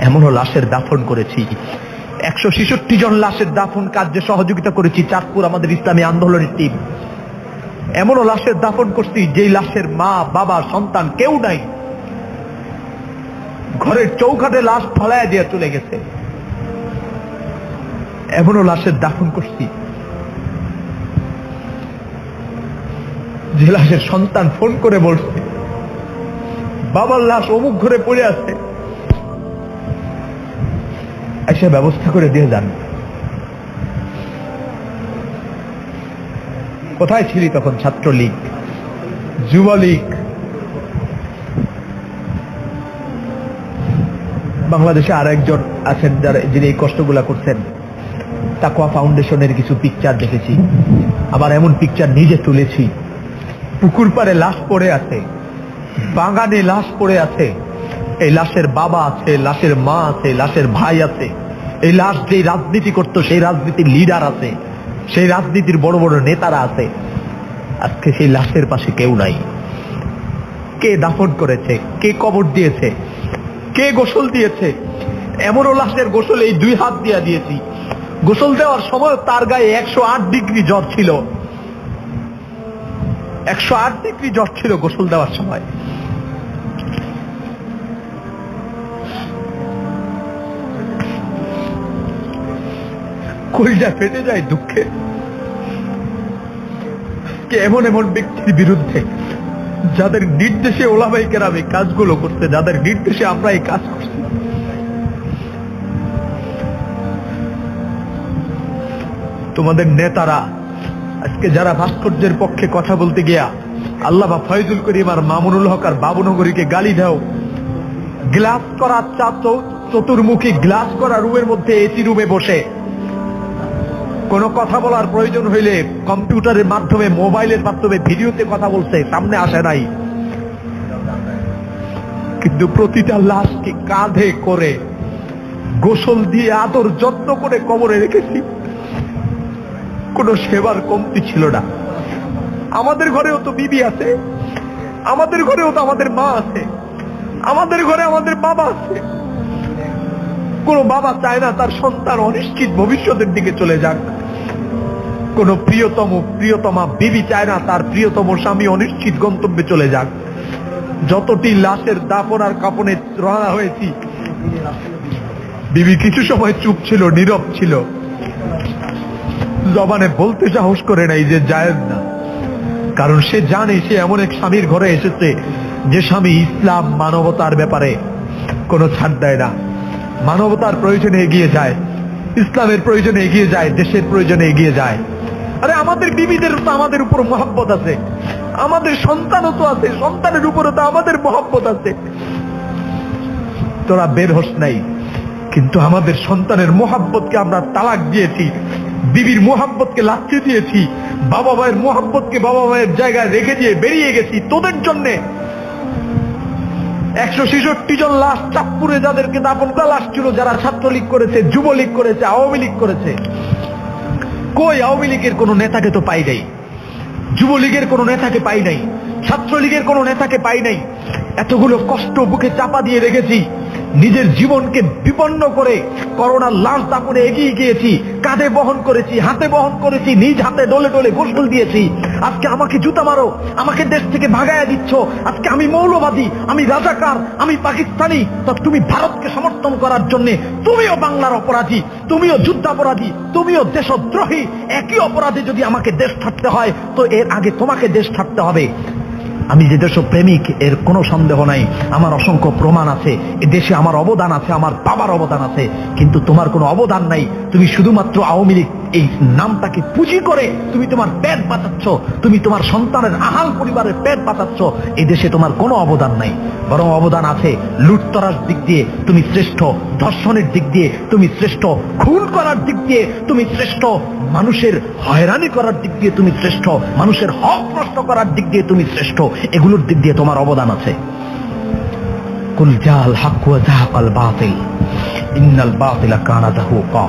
এমনও লাশের দাফন করেছি, 166 জন লাশের দাফন কার্যে সহযোগিতা করেছি চাঁদপুর আমাদের ইসলামী আন্দোলনের টিম। এমনও লাশের দাফন করছি যেই লাশের মা বাবা সন্তান কেউ নাই, ঘরের চৌকাঠে লাশ ফলায় দিয়ে চলে গেছে। এমনও লাশের দাফন করছি যে লাশের সন্তান ফোন করে বলছে বাবার লাশ অমুক ঘরে পড়ে আছে, এসে ব্যবস্থা করে দিয়ে যান। কোথায় ছিলি তখন? ছাত্রলীগ, যুবলীগ, বাংলাদেশে আর একজন আছেন যারা যিনি এই কষ্টগুলা করছেন, তাকওয়া ফাউন্ডেশনের কিছু পিকচার দেখেছি, আবার এমন পিকচার নিজে তুলেছি। পুকুর পাড়ে লাশ পড়ে আছে, বাগানে লাশ পড়ে আছে, এই লাশের বাবা আছে, লাশের মা আছে, লাশের ভাই আছে। এই লাশ যেই রাজনীতি করত সেই রাজনীতির লিডার আছে, সেই রাজনীতির বড় বড় নেতারা আছে। আজকে সেই লাশের পাশে কেউ নাই। কে দাফন করেছে? কে কবর দিয়েছে? কে গোসল দিয়েছে? এমনও লাশের গোসল এই 2 হাত দিয়ে দিয়েছি। গোসল দেওয়ার সময় তার গায়ে 108 ডিগ্রি জ্বর ছিল, 108 ডিগ্রি জ্বর ছিল গোসল দেওয়ার সময়। কলিজা ফেটে যায় দুঃখে। এমন এমন ব্যক্তির বিরুদ্ধে যাদের নির্দেশে ওলামায়ে কেরাম এই কাজগুলো করতে, যাদের নির্দেশে আমরা এই কাজ করছি। তোমাদের নেতারা আজকে যারা ভাস্কর্যের পক্ষে কথা বলতে গিয়া আল্লামা ফয়জুল করিম আর মামুনুল হক আর বাবুনগরীকে গালি দাও, গ্লাস করা চতুর্মুখী গ্লাস করা রুমের মধ্যে এসি রুমে বসে কোন কথা বলার প্রয়োজন হইলে কম্পিউটারের মাধ্যমে, মোবাইলের মাধ্যমে ভিডিওতে কথা বলছে, সামনে আসে নাই। কিন্তু প্রতিটা লাশকে কাঁধে করে গোসল দিয়ে আদর যত্ন করে কবরে রেখেছি। কোন সেবার কমতি ছিল না। আমাদের ঘরেও তো বিবি আছে, আমাদের ঘরেও তো আমাদের মা আছে, আমাদের ঘরে আমাদের বাবা আছে। কোন বাবা চায় না তার সন্তান অনিশ্চিত ভবিষ্যতের দিকে চলে যাক। কোন প্রিয়তমা বিবি চায় না তার প্রিয়তম স্বামী অনিশ্চিত গন্তব্যে চলে যাক। যতটি লাশের দাফন আর কাফনে রওনা হয়েছি, বিবি কিছু সময় চুপ ছিল, নীরব ছিল, জবানে বলতে সাহস করে নাই যে জায়েজ না। কারণ সে জানে সে এমন এক স্বামীর ঘরে এসেছে যে স্বামী ইসলাম মানবতার ব্যাপারে কোনো ছাড় দেয় না, মানবতার প্রয়োজনে এগিয়ে যায়, ইসলামের প্রয়োজনে এগিয়ে যায়, দেশের প্রয়োজনে এগিয়ে যায়। আরে আমাদের বিবিদের তো আমাদের উপর মহব্বত আছে, আমাদের সন্তানও তো আছে, সন্তানের উপরে তো আমাদের মহব্বত আছে। তোরা বের হস নাই, কিন্তু আমাদের সন্তানের মহব্বতকে আমরা তালাক দিয়েছি, বিবির মহব্বতকে লাথি দিয়েছি, বাবা মায়ের মহব্বতকে বাবা মায়ের জায়গায় রেখে দিয়ে বেরিয়ে গেছি তোদের জন্যে। 166 জন লাশ চাঁদপুরে যাদেরকে দাফন করা লাশ ছিল, যারা ছাত্রলীগ করেছে, যুবলীগ করেছে, আওয়ামী লীগ করেছে। কই আওয়ামী লীগের কোন নেতাকে তো পাই নাই, যুবলীগের কোন নেতাকে পাই নাই, ছাত্রলীগের কোন নেতাকে পাই নাই। এতগুলো কষ্ট বুকে চাপা দিয়ে রেখেছি, নিজের জীবনকে বিপন্ন করে করোনার লাশ দাফনে এগিয়ে গিয়েছি, কাঁধে বহন করেছি, হাতে বহন করেছি, নিজ হাতে ডলে ডলে গোসল দিয়েছি। আজকে আমাকে জুতা মারো, আমাকে দেশ থেকে ভাগায়া দিচ্ছ, আজকে আমি মৌলবাদী, আমি রাজাকার, আমি পাকিস্তানি, তো তুমি ভারতকে সমর্থন করার জন্য তুমিও বাংলার অপরাধী, তুমিও যুদ্ধাপরাধী, তুমিও দেশদ্রোহী। একই অপরাধে যদি আমাকে দেশ ছাড়তে হয় তো এর আগে তোমাকে দেশ ছাড়তে হবে। আমি যে দেশপ্রেমিক এর কোনো সন্দেহ নাই, আমার অসংখ্য প্রমাণ আছে, এ দেশে আমার অবদান আছে, আমার বাবার অবদান আছে, কিন্তু তোমার কোনো অবদান নাই। তুমি শুধুমাত্র আওয়ামী লীগ এই নামটাকে পুঁজি করে তুমি তোমার পেট বাঁচাচ্ছ, তুমি তোমার সন্তানের আহাল পরিবারের পেট বাঁচাচ্ছ। এই দেশে তোমার কোনো অবদান নাই, বরং অবদান আছে লুটতরার দিক দিয়ে তুমি শ্রেষ্ঠ, ধর্ষণের দিক দিয়ে তুমি শ্রেষ্ঠ, খুন করার দিক দিয়ে তুমি শ্রেষ্ঠ, মানুষের হয়রানি করার দিক দিয়ে তুমি শ্রেষ্ঠ, মানুষের হক নষ্ট করার দিক দিয়ে তুমি শ্রেষ্ঠ। এগুলোর দিক দিয়ে তোমার অবদান আছে। কুল জাল হক ওয়া যাহাকাল বাতিল ইন্নাল বাতিলা কানা যাহুকা।